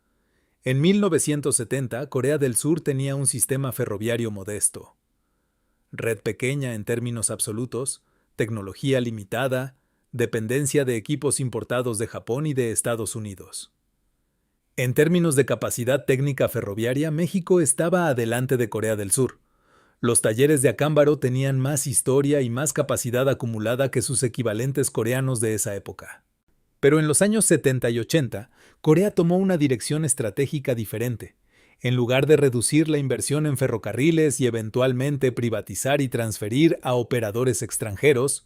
En 1970, Corea del Sur tenía un sistema ferroviario modesto. Red pequeña en términos absolutos, tecnología limitada, dependencia de equipos importados de Japón y de Estados Unidos. En términos de capacidad técnica ferroviaria, México estaba adelante de Corea del Sur. Los talleres de Acámbaro tenían más historia y más capacidad acumulada que sus equivalentes coreanos de esa época. Pero en los años 70 y 80, Corea tomó una dirección estratégica diferente. En lugar de reducir la inversión en ferrocarriles y eventualmente privatizar y transferir a operadores extranjeros,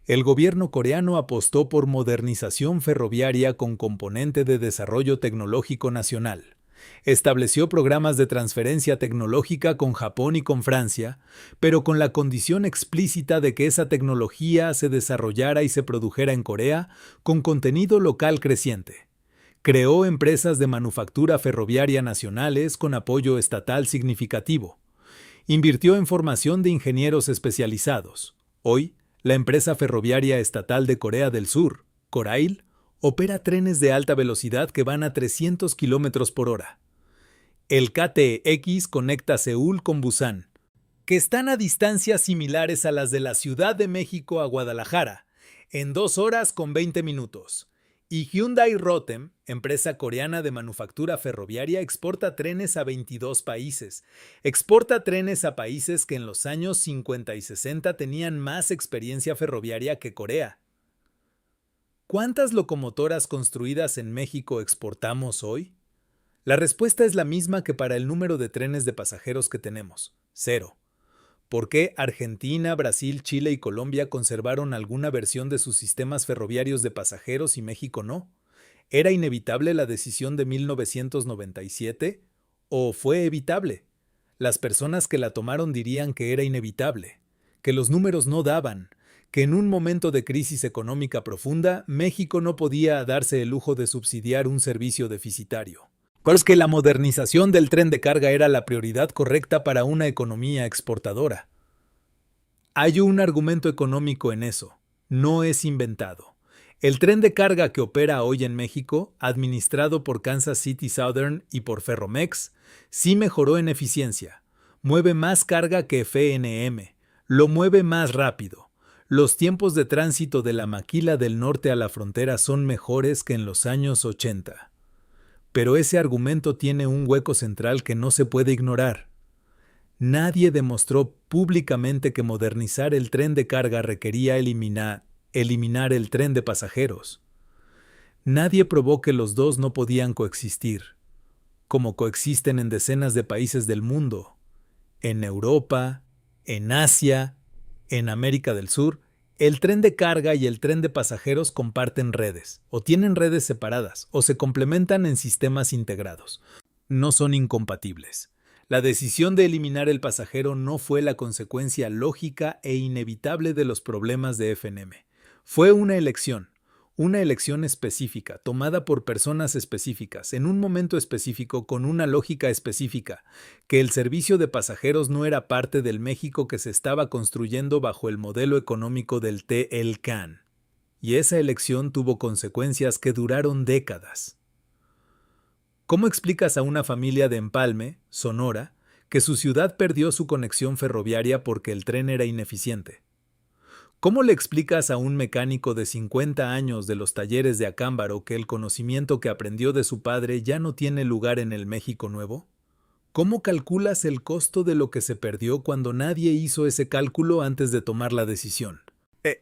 el gobierno coreano apostó por modernización ferroviaria con componente de desarrollo tecnológico nacional. Estableció programas de transferencia tecnológica con Japón y con Francia, pero con la condición explícita de que esa tecnología se desarrollara y se produjera en Corea con contenido local creciente. Creó empresas de manufactura ferroviaria nacionales con apoyo estatal significativo. Invirtió en formación de ingenieros especializados. Hoy, la empresa ferroviaria estatal de Corea del Sur, Korail, opera trenes de alta velocidad que van a 300 km por hora. El KTX conecta Seúl con Busan, que están a distancias similares a las de la Ciudad de México a Guadalajara, en 2 horas con 20 minutos. Y Hyundai Rotem, empresa coreana de manufactura ferroviaria, exporta trenes a 22 países. Exporta trenes a países que en los años 50 y 60 tenían más experiencia ferroviaria que Corea. ¿Cuántas locomotoras construidas en México exportamos hoy? La respuesta es la misma que para el número de trenes de pasajeros que tenemos: 0. ¿Por qué Argentina, Brasil, Chile y Colombia conservaron alguna versión de sus sistemas ferroviarios de pasajeros y México no? ¿Era inevitable la decisión de 1997? ¿O fue evitable? Las personas que la tomaron dirían que era inevitable, que los números no daban, que en un momento de crisis económica profunda, México no podía darse el lujo de subsidiar un servicio deficitario. Pues que la modernización del tren de carga era la prioridad correcta para una economía exportadora. Hay un argumento económico en eso, no es inventado. El tren de carga que opera hoy en México, administrado por Kansas City Southern y por Ferromex, sí mejoró en eficiencia. Mueve más carga que FNM, lo mueve más rápido. Los tiempos de tránsito de la maquila del norte a la frontera son mejores que en los años 80. Pero ese argumento tiene un hueco central que no se puede ignorar. Nadie demostró públicamente que modernizar el tren de carga requería eliminar el tren de pasajeros. Nadie probó que los dos no podían coexistir, como coexisten en decenas de países del mundo, en Europa, en Asia, en América del Sur. El tren de carga y el tren de pasajeros comparten redes, o tienen redes separadas, o se complementan en sistemas integrados. No son incompatibles. La decisión de eliminar el pasajero no fue la consecuencia lógica e inevitable de los problemas de FNM. Fue una elección específica, tomada por personas específicas, en un momento específico, con una lógica específica, que el servicio de pasajeros no era parte del México que se estaba construyendo bajo el modelo económico del TLCAN. Y esa elección tuvo consecuencias que duraron décadas. ¿Cómo explicas a una familia de Empalme, Sonora, que su ciudad perdió su conexión ferroviaria porque el tren era ineficiente? ¿Cómo le explicas a un mecánico de 50 años de los talleres de Acámbaro que el conocimiento que aprendió de su padre ya no tiene lugar en el México nuevo? ¿Cómo calculas el costo de lo que se perdió cuando nadie hizo ese cálculo antes de tomar la decisión?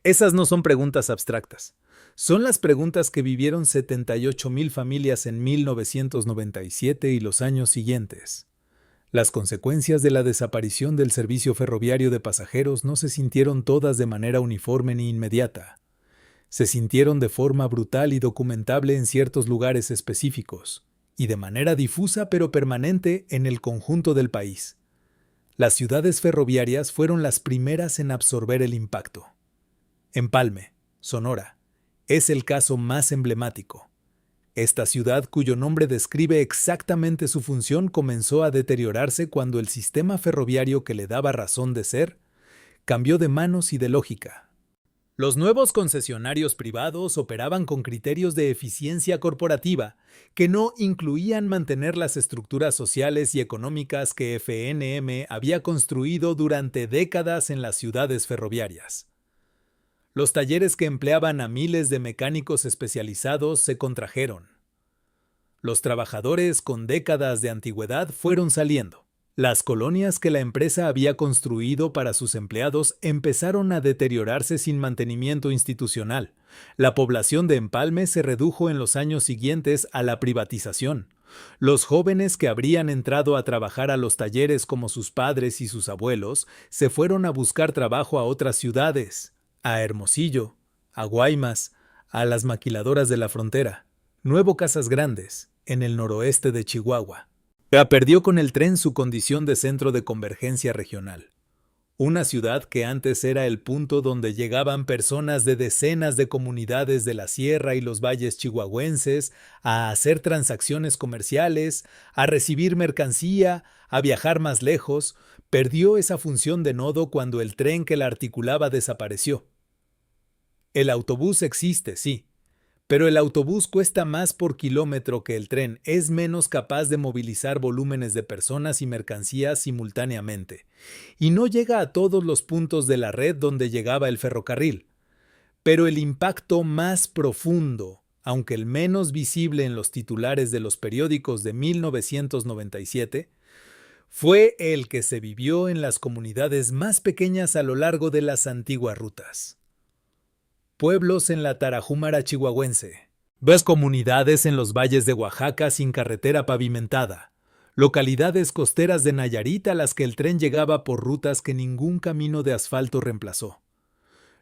Esas no son preguntas abstractas. Son las preguntas que vivieron 78,000 familias en 1997 y los años siguientes. Las consecuencias de la desaparición del servicio ferroviario de pasajeros no se sintieron todas de manera uniforme ni inmediata. Se sintieron de forma brutal y documentable en ciertos lugares específicos, y de manera difusa pero permanente en el conjunto del país. Las ciudades ferroviarias fueron las primeras en absorber el impacto. Empalme, Sonora, es el caso más emblemático. Esta ciudad, cuyo nombre describe exactamente su función, comenzó a deteriorarse cuando el sistema ferroviario que le daba razón de ser cambió de manos y de lógica. Los nuevos concesionarios privados operaban con criterios de eficiencia corporativa que no incluían mantener las estructuras sociales y económicas que FNM había construido durante décadas en las ciudades ferroviarias. Los talleres que empleaban a miles de mecánicos especializados se contrajeron. Los trabajadores con décadas de antigüedad fueron saliendo. Las colonias que la empresa había construido para sus empleados empezaron a deteriorarse sin mantenimiento institucional. La población de Empalme se redujo en los años siguientes a la privatización. Los jóvenes que habrían entrado a trabajar a los talleres como sus padres y sus abuelos se fueron a buscar trabajo a otras ciudades, a Hermosillo, a Guaymas, a las maquiladoras de la frontera, Nuevo Casas Grandes, en el noroeste de Chihuahua. Perdió con el tren su condición de centro de convergencia regional. Una ciudad que antes era el punto donde llegaban personas de decenas de comunidades de la sierra y los valles chihuahuenses a hacer transacciones comerciales, a recibir mercancía, a viajar más lejos, perdió esa función de nodo cuando el tren que la articulaba desapareció. El autobús existe, sí, pero el autobús cuesta más por kilómetro que el tren, es menos capaz de movilizar volúmenes de personas y mercancías simultáneamente, y no llega a todos los puntos de la red donde llegaba el ferrocarril. Pero el impacto más profundo, aunque el menos visible en los titulares de los periódicos de 1997, fue el que se vivió en las comunidades más pequeñas a lo largo de las antiguas rutas. Pueblos en la Tarahumara chihuahuense. Ves comunidades en los valles de Oaxaca sin carretera pavimentada. Localidades costeras de Nayarit a las que el tren llegaba por rutas que ningún camino de asfalto reemplazó.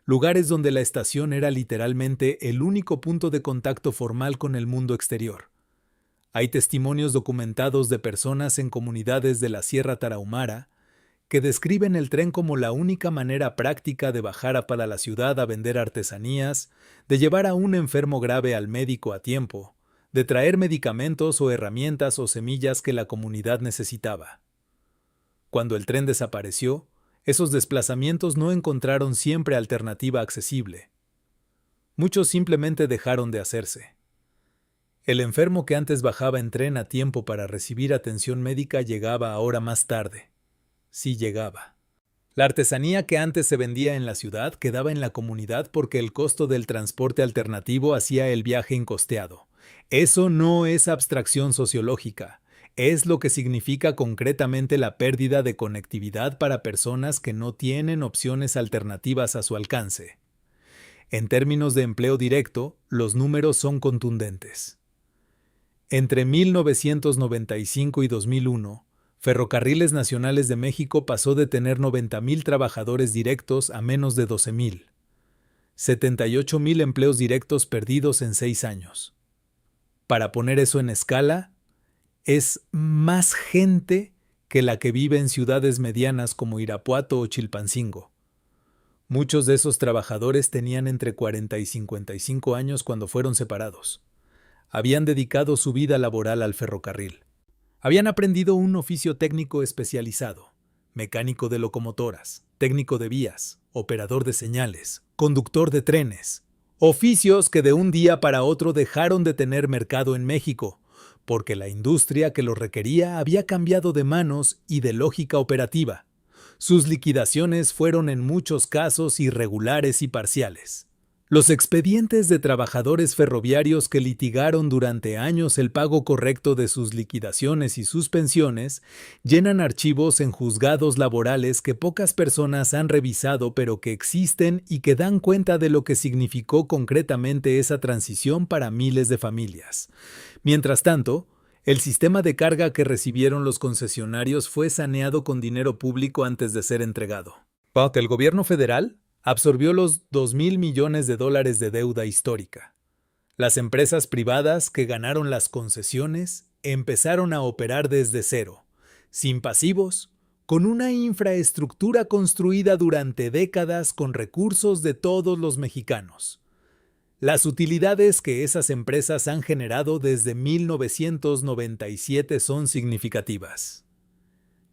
Lugares donde la estación era literalmente el único punto de contacto formal con el mundo exterior. Hay testimonios documentados de personas en comunidades de la Sierra Tarahumara que describen el tren como la única manera práctica de bajar para la ciudad a vender artesanías, de llevar a un enfermo grave al médico a tiempo, de traer medicamentos o herramientas o semillas que la comunidad necesitaba. Cuando el tren desapareció, esos desplazamientos no encontraron siempre alternativa accesible. Muchos simplemente dejaron de hacerse. El enfermo que antes bajaba en tren a tiempo para recibir atención médica llegaba ahora más tarde. Sí llegaba. La artesanía que antes se vendía en la ciudad quedaba en la comunidad porque el costo del transporte alternativo hacía el viaje incosteado. Eso no es abstracción sociológica, es lo que significa concretamente la pérdida de conectividad para personas que no tienen opciones alternativas a su alcance. En términos de empleo directo, los números son contundentes. Entre 1995 y 2001, Ferrocarriles Nacionales de México pasó de tener 90,000 trabajadores directos a menos de 12,000. 78,000 empleos directos perdidos en 6 años. Para poner eso en escala, es más gente que la que vive en ciudades medianas como Irapuato o Chilpancingo. Muchos de esos trabajadores tenían entre 40 y 55 años cuando fueron separados. Habían dedicado su vida laboral al ferrocarril. Habían aprendido un oficio técnico especializado, mecánico de locomotoras, técnico de vías, operador de señales, conductor de trenes, oficios que de un día para otro dejaron de tener mercado en México, porque la industria que los requería había cambiado de manos y de lógica operativa. Sus liquidaciones fueron en muchos casos irregulares y parciales. Los expedientes de trabajadores ferroviarios que litigaron durante años el pago correcto de sus liquidaciones y sus pensiones llenan archivos en juzgados laborales que pocas personas han revisado pero que existen y que dan cuenta de lo que significó concretamente esa transición para miles de familias. Mientras tanto, el sistema de carga que recibieron los concesionarios fue saneado con dinero público antes de ser entregado. El gobierno federal absorbió los 2,000 millones de dólares de deuda histórica. Las empresas privadas que ganaron las concesiones empezaron a operar desde cero, sin pasivos, con una infraestructura construida durante décadas con recursos de todos los mexicanos. Las utilidades que esas empresas han generado desde 1997 son significativas.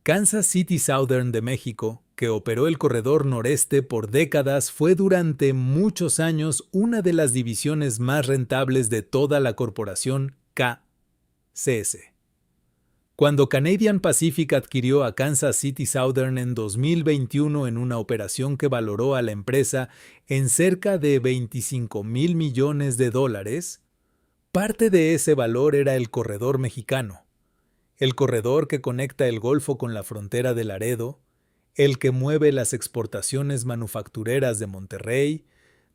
Kansas City Southern de México, que operó el corredor noreste por décadas, fue durante muchos años una de las divisiones más rentables de toda la corporación KCS. Cuando Canadian Pacific adquirió a Kansas City Southern en 2021 en una operación que valoró a la empresa en cerca de 25,000 millones de dólares, parte de ese valor era el corredor mexicano, el corredor que conecta el Golfo con la frontera de Laredo, el que mueve las exportaciones manufactureras de Monterrey,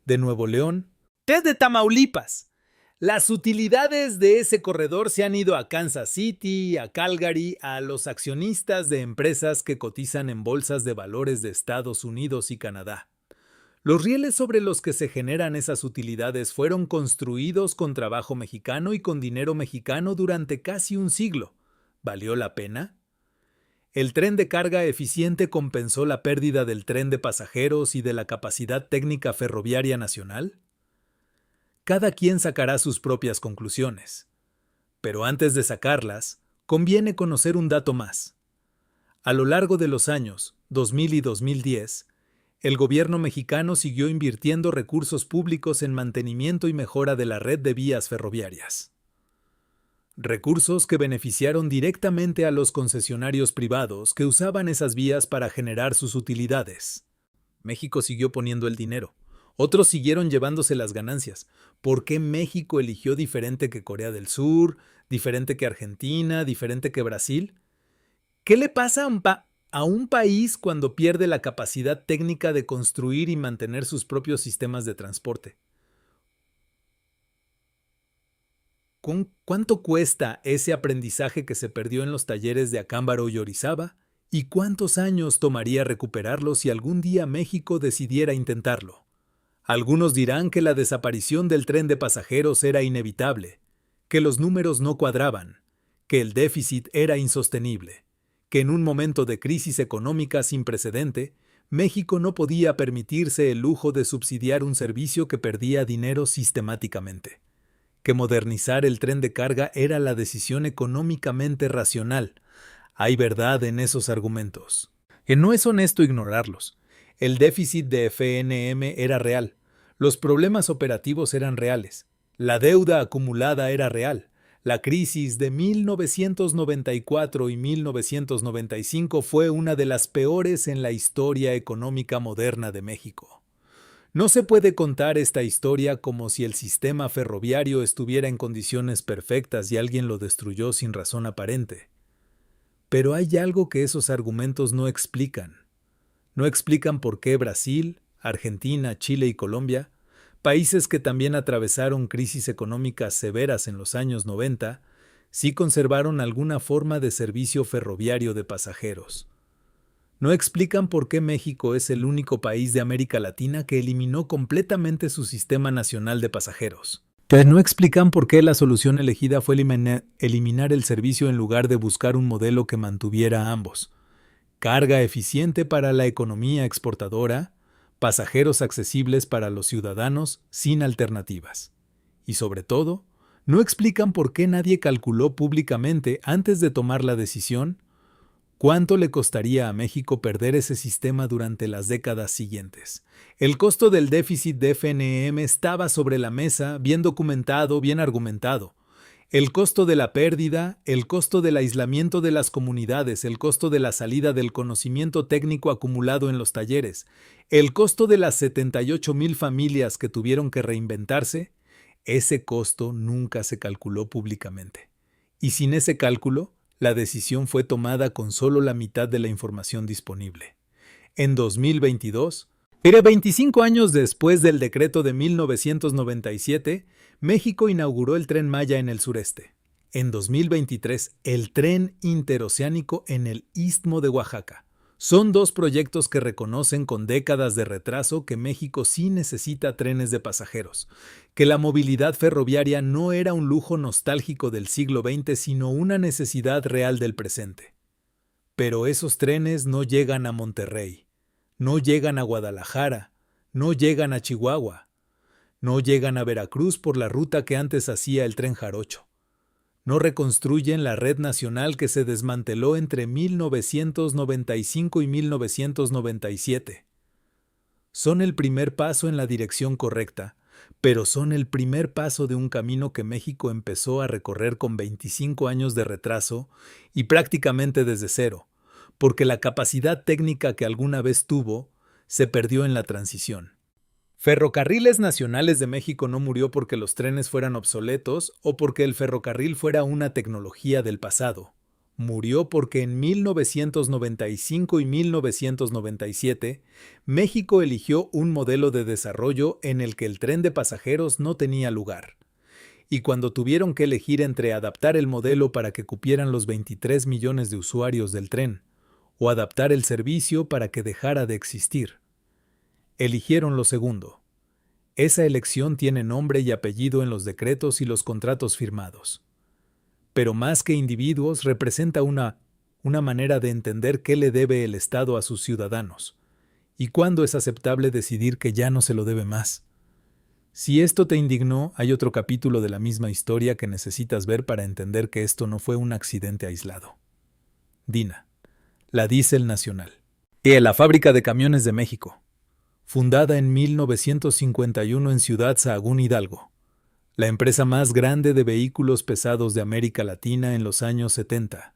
de Nuevo León, desde Tamaulipas. Las utilidades de ese corredor se han ido a Kansas City, a Calgary, a los accionistas de empresas que cotizan en bolsas de valores de Estados Unidos y Canadá. Los rieles sobre los que se generan esas utilidades fueron construidos con trabajo mexicano y con dinero mexicano durante casi un siglo. ¿Valió la pena? ¿El tren de carga eficiente compensó la pérdida del tren de pasajeros y de la capacidad técnica ferroviaria nacional? Cada quien sacará sus propias conclusiones. Pero antes de sacarlas, conviene conocer un dato más. A lo largo de los años 2000 y 2010, el gobierno mexicano siguió invirtiendo recursos públicos en mantenimiento y mejora de la red de vías ferroviarias. Recursos que beneficiaron directamente a los concesionarios privados que usaban esas vías para generar sus utilidades. México siguió poniendo el dinero. Otros siguieron llevándose las ganancias. ¿Por qué México eligió diferente que Corea del Sur, diferente que Argentina, diferente que Brasil? ¿Qué le pasa a un país cuando pierde la capacidad técnica de construir y mantener sus propios sistemas de transporte? ¿Cuánto cuesta ese aprendizaje que se perdió en los talleres de Acámbaro y Orizaba? ¿Y cuántos años tomaría recuperarlo si algún día México decidiera intentarlo? Algunos dirán que la desaparición del tren de pasajeros era inevitable, que los números no cuadraban, que el déficit era insostenible, que en un momento de crisis económica sin precedente, México no podía permitirse el lujo de subsidiar un servicio que perdía dinero sistemáticamente, que modernizar el tren de carga era la decisión económicamente racional. Hay verdad en esos argumentos. Que no es honesto ignorarlos. El déficit de FNM era real. Los problemas operativos eran reales. La deuda acumulada era real. La crisis de 1994 y 1995 fue una de las peores en la historia económica moderna de México. No se puede contar esta historia como si el sistema ferroviario estuviera en condiciones perfectas y alguien lo destruyó sin razón aparente. Pero hay algo que esos argumentos no explican. No explican por qué Brasil, Argentina, Chile y Colombia, países que también atravesaron crisis económicas severas en los años 90, sí conservaron alguna forma de servicio ferroviario de pasajeros. No explican por qué México es el único país de América Latina que eliminó completamente su sistema nacional de pasajeros. No explican por qué la solución elegida fue eliminar el servicio en lugar de buscar un modelo que mantuviera ambos. Carga eficiente para la economía exportadora, pasajeros accesibles para los ciudadanos sin alternativas. Y sobre todo, no explican por qué nadie calculó públicamente antes de tomar la decisión cuánto le costaría a México perder ese sistema durante las décadas siguientes. El costo del déficit de FNM estaba sobre la mesa, bien documentado, bien argumentado. El costo de la pérdida, el costo del aislamiento de las comunidades, el costo de la salida del conocimiento técnico acumulado en los talleres, el costo de las 78,000 familias que tuvieron que reinventarse, ese costo nunca se calculó públicamente. Y sin ese cálculo, la decisión fue tomada con solo la mitad de la información disponible. En 2022, 25 años después del decreto de 1997, México inauguró el Tren Maya en el sureste. En 2023, el Tren Interoceánico en el Istmo de Oaxaca. Son dos proyectos que reconocen con décadas de retraso que México sí necesita trenes de pasajeros, que la movilidad ferroviaria no era un lujo nostálgico del siglo XX, sino una necesidad real del presente. Pero esos trenes no llegan a Monterrey, no llegan a Guadalajara, no llegan a Chihuahua, no llegan a Veracruz por la ruta que antes hacía el tren jarocho. No reconstruyen la red nacional que se desmanteló entre 1995 y 1997. Son el primer paso en la dirección correcta, pero son el primer paso de un camino que México empezó a recorrer con 25 años de retraso y prácticamente desde cero, porque la capacidad técnica que alguna vez tuvo se perdió en la transición. Ferrocarriles Nacionales de México no murió porque los trenes fueran obsoletos o porque el ferrocarril fuera una tecnología del pasado. Murió porque en 1995 y 1997 México eligió un modelo de desarrollo en el que el tren de pasajeros no tenía lugar. Y cuando tuvieron que elegir entre adaptar el modelo para que cupieran los 23 millones de usuarios del tren o adaptar el servicio para que dejara de existir, eligieron lo segundo. Esa elección tiene nombre y apellido en los decretos y los contratos firmados. Pero más que individuos representa una manera de entender qué le debe el Estado a sus ciudadanos y cuándo es aceptable decidir que ya no se lo debe más. Si esto te indignó, hay otro capítulo de la misma historia que necesitas ver para entender que esto no fue un accidente aislado. DINA, la Diesel Nacional. La Fábrica de Camiones de México. Fundada en 1951 en Ciudad Sahagún, Hidalgo. La empresa más grande de vehículos pesados de América Latina en los años 70.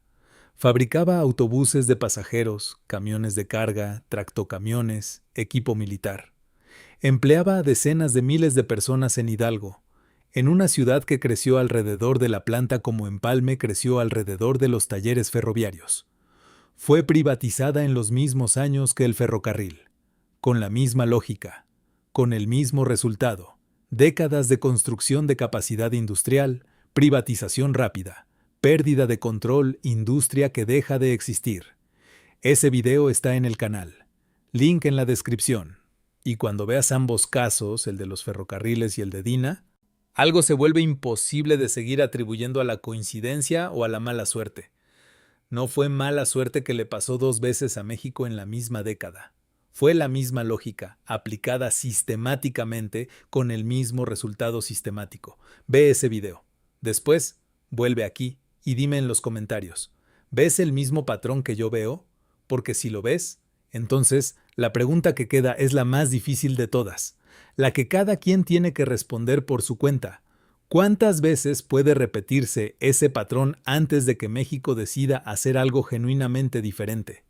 Fabricaba autobuses de pasajeros, camiones de carga, tractocamiones, equipo militar. Empleaba a decenas de miles de personas en Hidalgo, en una ciudad que creció alrededor de la planta como Empalme creció alrededor de los talleres ferroviarios. Fue privatizada en los mismos años que el ferrocarril, con la misma lógica, con el mismo resultado. Décadas de construcción de capacidad industrial, privatización rápida, pérdida de control, industria que deja de existir. Ese video está en el canal. Link en la descripción. Y cuando veas ambos casos, el de los ferrocarriles y el de DINA, algo se vuelve imposible de seguir atribuyendo a la coincidencia o a la mala suerte. No fue mala suerte que le pasó 2 veces a México en la misma década. Fue la misma lógica, aplicada sistemáticamente con el mismo resultado sistemático. Ve ese video. Después, vuelve aquí y dime en los comentarios, ¿ves el mismo patrón que yo veo? Porque si lo ves, entonces la pregunta que queda es la más difícil de todas, la que cada quien tiene que responder por su cuenta. ¿Cuántas veces puede repetirse ese patrón antes de que México decida hacer algo genuinamente diferente?